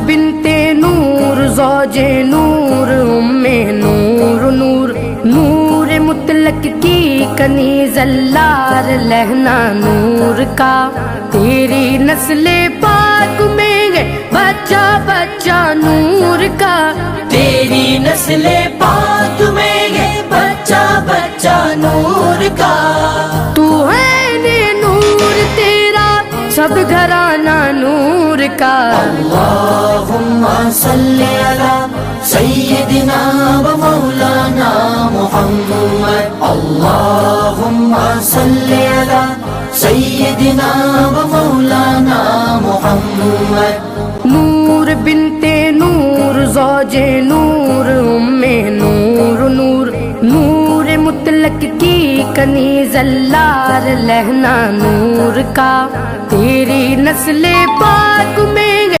बिनते नूर ज़ौजे नूर उम्मे नूर नूर नूर मुतलक की कनीज़ अल्लार लहना नूर का। तेरी नस्ले पाक में है बच्चा बच्चा नूर का। तेरी नस्ले पाक में है बच्चा बच्चा नूर का। तू है ने नूर तेरा सब घराना नूर का। अल्लाहुम्मा सल्ली अला सय्यिदिना व मौलाना मुहम्मद। अल्लाहुम्मा सल्ली अला सय्यिदिना व मौलाना मुहम्मद। नूर बिनते नूर ज़ौजे नूर उम्मे नूर नूर नूर मुतलक की कनीज़ अल्लार लहना नूर का। तेरी नस्ले पाक में